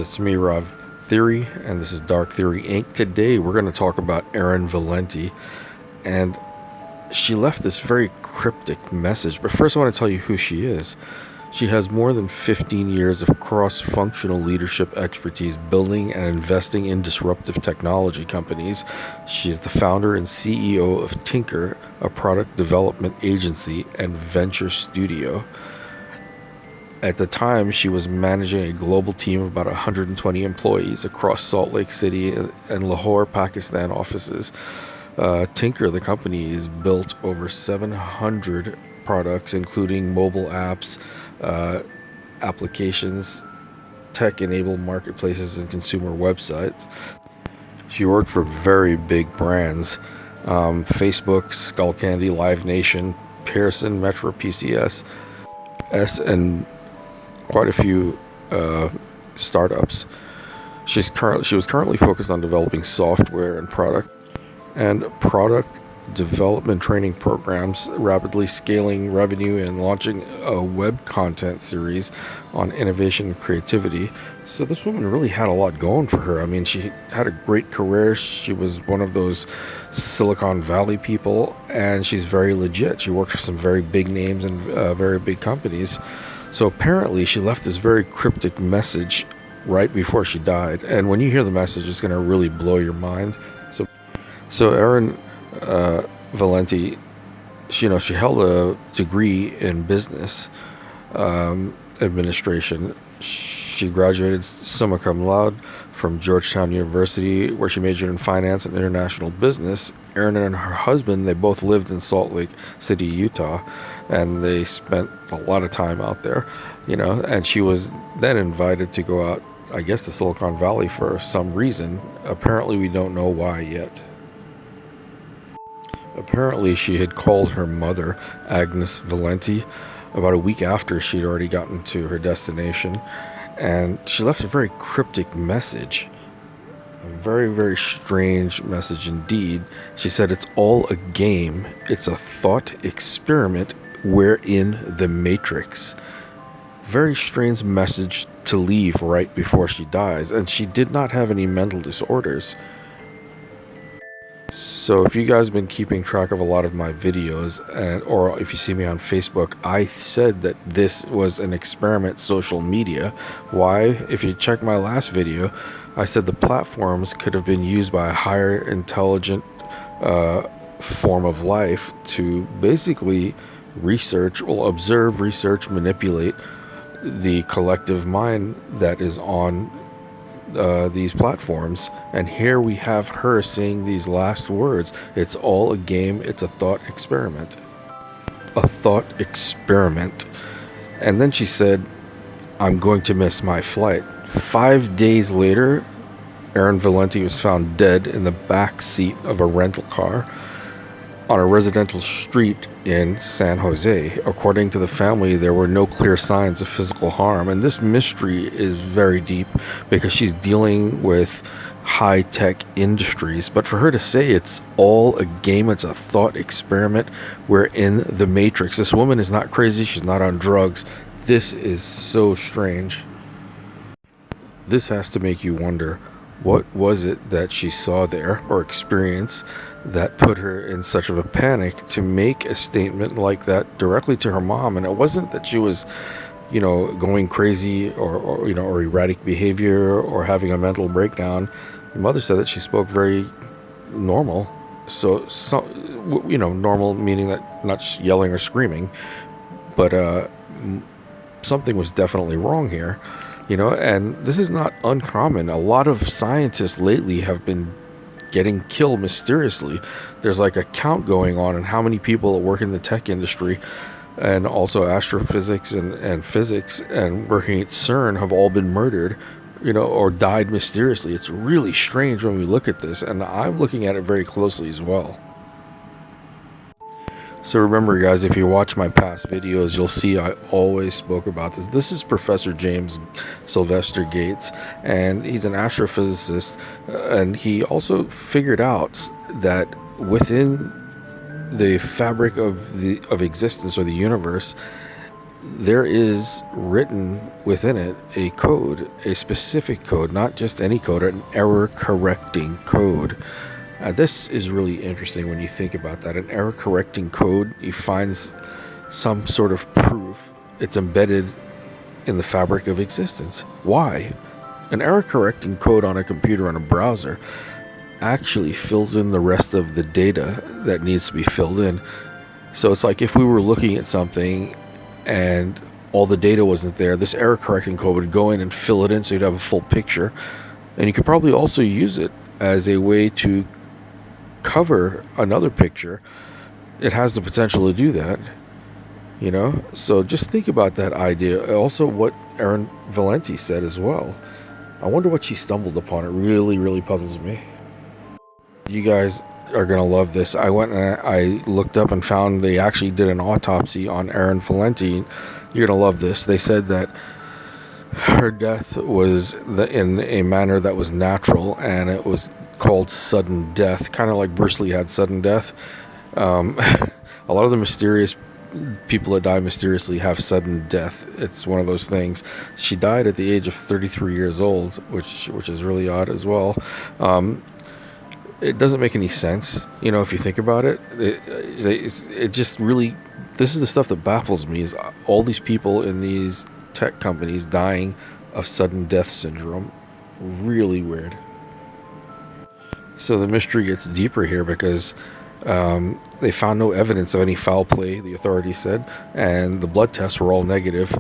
It's me, Rob Theory, and this is Dark Theory Inc. Today we're going to talk about Aaron Valenti, and she left this very cryptic message. But first I want to tell you who she is. She has more than 15 years of cross-functional leadership expertise building and investing in disruptive technology companies. She is the founder and CEO of Tinker, a product development agency and venture studio. At the time, she was managing a global team of about 120 employees across Salt Lake City and Lahore, Pakistan offices. Tinker, the company, is built over 700 products, including mobile apps, applications, tech-enabled marketplaces, and consumer websites. She worked for very big brands, Facebook, Skullcandy, Live Nation, Pearson, Metro PCS, and quite a few startups. She was currently focused on developing software and product development training programs, rapidly scaling revenue, and launching a web content series on innovation and creativity. So this woman really had a lot going for her. I mean, she had a great career. She was one of those Silicon Valley people, and she's very legit. She worked for some very big names and very big companies. So apparently she left this very cryptic message right before she died. And when you hear the message, it's going to really blow your mind. So Aaron Valenti, she held a degree in business administration. She graduated summa cum laude from Georgetown University, where she majored in finance and international business. Aaron and her husband, they both lived in Salt Lake City, Utah, and they spent a lot of time out there, and she was then invited to go out, I guess, to Silicon Valley for some reason. Apparently, we don't know why yet. Apparently, she had called her mother, Agnes Valenti, about a week after she'd already gotten to her destination, and she left a very cryptic message. A very, very strange message indeed. She said, "It's all a game. It's a thought experiment. We're in the Matrix." Very strange message to leave right before she dies, and she did not have any mental disorders. So if you guys have been keeping track of a lot of my videos, or if you see me on Facebook, I said that this was an experiment social media. Why? If you check my last video, I said the platforms could have been used by a higher intelligent form of life to basically observe, research, manipulate the collective mind that is on these platforms. And here we have her saying these last words: "It's all a game. It's a thought experiment." A thought experiment. And then she said, "I'm going to miss my flight." 5 days later, Aaron Valenti was found dead in the back seat of a rental car on a residential street in San Jose. According to the family, there were no clear signs of physical harm, and this mystery is very deep because she's dealing with high-tech industries. But for her to say it's all a game, it's a thought experiment, we're in the Matrix. This woman is not crazy, she's not on drugs. This is so strange. This has to make you wonder, what was it that she saw there or experienced that put her in such of a panic to make a statement like that directly to her mom? And it wasn't that she was, going crazy or erratic behavior or having a mental breakdown. The mother said that she spoke very normal. So normal meaning that not yelling or screaming, but something was definitely wrong here. And this is not uncommon. A lot of scientists lately have been getting killed mysteriously. There's like a count going on how many people that work in the tech industry and also astrophysics and physics and working at CERN have all been murdered, or died mysteriously. It's really strange when we look at this, and I'm looking at it very closely as well. So remember, guys, if you watch my past videos, you'll see I always spoke about this. This is Professor James Sylvester Gates, and he's an astrophysicist, and he also figured out that within the fabric of existence or the universe, there is written within it a code, a specific code, not just any code, an error correcting code. This is really interesting when you think about that. An error correcting code, you find some sort of proof. It's embedded in the fabric of existence. Why? An error correcting code on a computer, on a browser, actually fills in the rest of the data that needs to be filled in. So it's like if we were looking at something and all the data wasn't there, this error correcting code would go in and fill it in so you'd have a full picture. And you could probably also use it as a way to cover another picture. It has the potential to do that, you know? So just think about that idea. Also what Aaron Valenti said as well. I wonder what she stumbled upon. It really, really puzzles me. You guys are going to love this. I went and I looked up and found they actually did an autopsy on Aaron Valenti. You're going to love this. They said that her death was in a manner that was natural, and it was called sudden death, kind of like Bruce Lee had sudden death. A lot of the mysterious people that die mysteriously have sudden death. It's one of those things. She died at the age of 33 years old, which is really odd as well. It doesn't make any sense, you know, if you think about it. It just really, this is the stuff that baffles me, is all these people in these tech companies dying of sudden death syndrome. Really weird. So the mystery gets deeper here because they found no evidence of any foul play, the authorities said, and the blood tests were all negative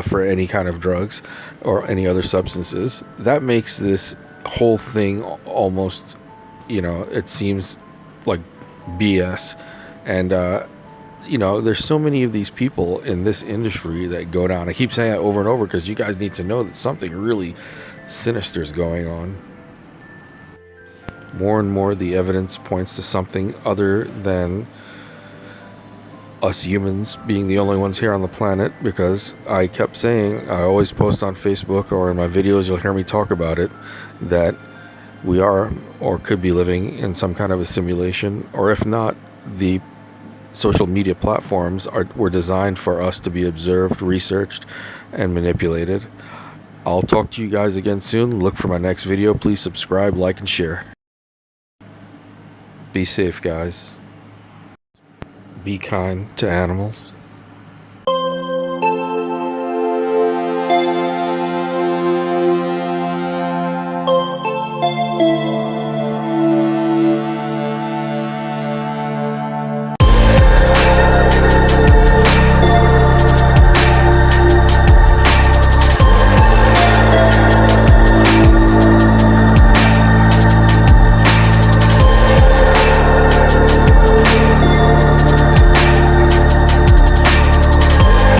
for any kind of drugs or any other substances. That makes this whole thing almost, you know, it seems like BS. And you know, there's so many of these people in this industry that go down. I keep saying that over and over because you guys need to know that something really sinister is going on. More and more the evidence points to something other than us humans being the only ones here on the planet, because I kept saying, I always post on Facebook or in my videos, you'll hear me talk about it, that we are or could be living in some kind of a simulation, or if not, the social media platforms were designed for us to be observed, researched, and manipulated. I'll talk to you guys again soon. Look for my next video. Please subscribe, like, and share. Be safe, guys. Be kind to animals.